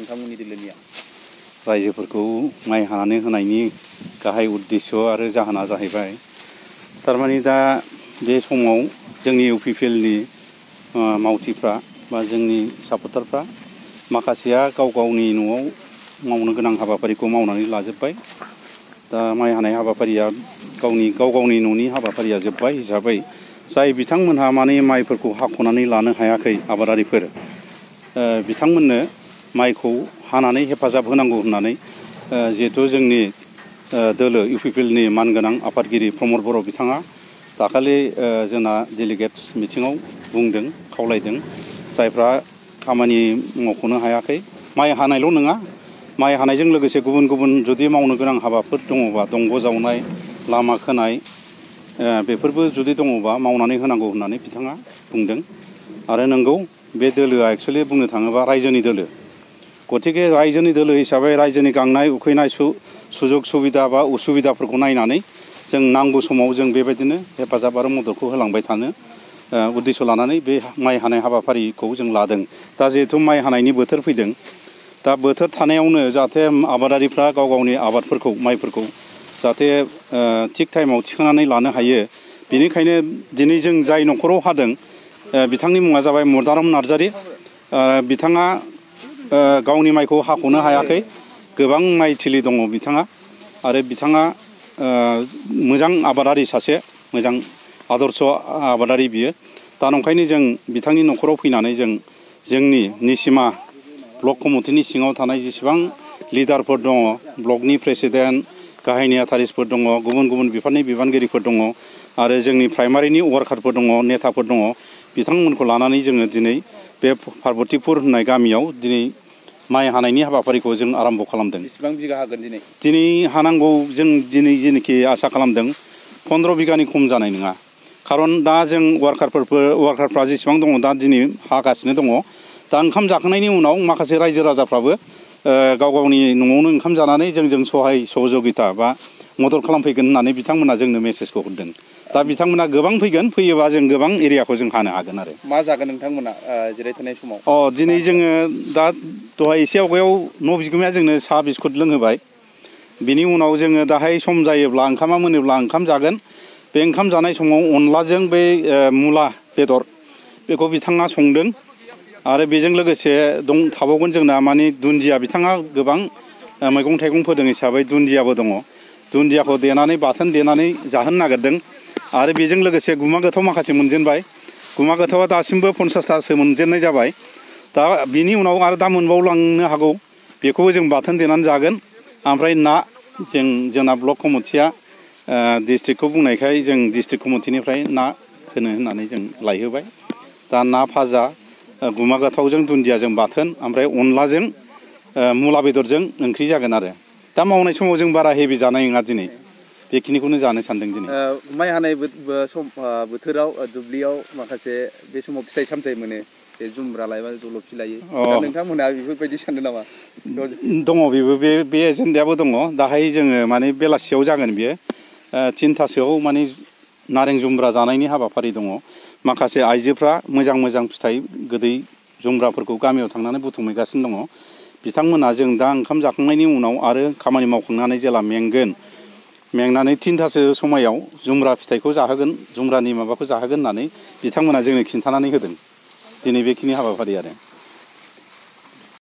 नोंथांमोननि दोलोनिया? रायजोफोरखौ माइ हानानै होनायनि गाहाय उद्देश्य आरो जाहोना जाहैबाय थारमाने दा बे समाव जोंनि इउपिपिएलनि मावथिफ्रा बा जोंनि सापर्टारफ्रा माखासेया गाव गावनि न'आव मावनो गोनां हाबाफारिखौ मावनानै लाजोब्बाय। दा माइ हानाय हाबाफारिया गाव गावनि न'नि हाबाफारिया जोब्बाय हिसाबै जाय बिथांमोनहा माने माइफोरखौ हाख'नानै लानो हायाखै आबादारिफोर बिथांमोननो माइखौ हानानै हेफाजाब होनांगौ होननानै जिहेथु जोंनि दोलो इउपिपिएलनि मानगोनां आफादगिरि प्रमद बर' बिथाङा दाखालि जोंना डेलिगेट्स मिटिङाव बुंदों, खावलायदों जायफ्रा खामानि मावख'नो हायाखै माइ हानायल' नङा, माइ हानायजों लोगोसे गुबुन गुबुन जुदि मावनो गोनां हाबाफोर दङबा दंग' जावनाय, लामा खोनाय बेफोरबो जुदि दङबा मावनानै होनांगौ होननानै बिथाङा बुंदों। आरो नंगौ बे दोलोआ एक्सुवेलि बुंनो थाङोबा रायजोनि दोलो। गतिके रायजोनि दोलो हिसाबै रायजोनि गांनाय उखैनाय सुजुग सुबिदा बा उसुबिदाफोरखौ नायनानै जों नांगौ समाव जों बेबायदिनो हेफाजाब आरो मददखौ होलांबाय थानो उद्देश्य लानानै बे माइ हानाय हाबाफारिखौ जों लादों। दा जिहेथु माइ हानायनि बोथोर फैदों, दा बोथोर थानायावनो जाहाथे आबादारिफ्रा गाव गावनि आबादफोरखौ माइफोरखौ जाहाथे थिग टाइमाव थिखांनानै लानो हायो, बेनिखायनो दिनै जों जाय न'खराव हादों बिथांनि मुङा जाबाय मदाराम नार्जारी। बिथाङा गावनि माइखौ हाख'नो हायाखै, गोबां माइ थिलि दङ बिथाङा, आरो बिथाङा मोजां आबादारि, सासे मोजां आदर्श आबादारि बियो। दा नंखायनो जों बिथांनि न'खराव फैनानै जों जोंनि निसिमा ब्लक कमिटिनि सिङाव थानाय जेसेबां लिडारफोर दङ, ब्लकनि प्रेसिडेन्ट, गाहाय नेहाथारिफोर दङ, गुबुन गुबुन बिफाननि बिबानगिरिफोर दङ, आरो जोंनि प्राइमारिनि वार्कारफोर दङ, नेताफोर दङ, बिथांमोनखौ लानानै जोङो दिनै बे पार्बतीपुर होननाय गामियाव दिनै माइ हानायनि हाबाफारिखौ जों आरम्भ खालामदों। बेसेबां बिगा हागोन दिनै? दिनै हानांगौ जों दिनै जेनोखि आसा खालामदों 15 बिगानि खम जानाय नङा। खारन दा जों वार्कारफ्रा जेसेबां दङ दा दिनै हागासिनो दङ। दा ओंखाम जाखांनायनि उनाव माखासे रायजो राजाफ्राबो गाव गावनि न'आवनो ओंखाम जानानै जोंजों सहाय सहযোगिता बा मदद खालामफैगोन होननानै बिथांमोना जोंनो मेसेजखौ हरदों। दा बिथांमोना गोबां फैगोन, फैयोबा जों गोबां एरियाखौ जों हानो हागोन आरो। मा जागोन नोंथांमोना जिरायथ'नाय समाव? दिनै जोङो दा दहाय एसे आवगायाव न' बिगोमाया जोंनो साहा बिस्कुट लोंहोबाय। बिनि उनाव जोङो दाहाय सम जायोब्ला ओंखामा मोनोब्ला ओंखाम जागोन। बे ओंखाम जानाय समाव अनलाजों बै मुला बेदर बेखौ बिथाङा संदों। आरो बेजों लोगोसे थाबावगोन जोंना माने दुन्दिया, बिथाङा गोबां मैगं थाइगं फोदों हिसाबै दुन्दियाबो दङ। दुन्दियाखौ देनानै बाथोन देनानै जाहोनो नागिरदों। आरो बेजों लोगोसे गुमा गोथाव माखासे मोनजेनबाय। गुमा गोथावा दासिमबो 50थासो मोनजेननाय जाबाय। दा बिनि उनाव आरो दा मोनबावलांनो हागौ, बेखौबो जों बाथोन देनानै जागोन। ओमफ्राय ना, जोंना ब्लक कमिटिया डिस्ट्रिक्टखौ बुंनायखाय जों डिस्ट्रिक्ट कमिटिनिफ्राय ना होनो होननानै जों लायहोबाय। दा ना भाजा, गुमा गोथावजों दुन्दियाजों बाथोन, ओमफ्राय अनलाजों मुला बेदरजों ओंख्रि जागोन आरो। दा मावनाय समाव जों बारा हेभि जानाय नङा दिनै, बेखिनिखौनो जानो सानदों दिनै। माइ हानाय बोथोराव दुब्लियाव माखासे बे समाव फिथाइ सामथाइ मोनो, बे जुमब्रा लायोबा जलफि लायो। दा नोंथांमोनहा बेफोरबायदि सानदों नामा? दङ बेबो, बे एजेन्डायाबो दङ। दाहाय जोङो माने बेलासियाव जागोन बियो। 3थासोआव माने नारें जुमब्रा जानायनि हाबाफारि दङ। माखासे आइजोफ्रा मोजां मोजां फिथाइ गोदै जुमब्राफोरखौ गामियाव थांनानै बुथुमहैगासिनो दङ। बिथांमोना जों दा ओंखाम जाखांनायनि उनाव आरो खामानि मावखांनानै जेला मेंनानै 3थासो समायाव जुमब्रा फिथाइखौ जाहोगोन, जुमब्रानि माबाखौ जाहोगोन होननानै बिथांमोना जोंनो खिन्थानानै होदों। दिनै बेखिनि हाबाफारि आरो।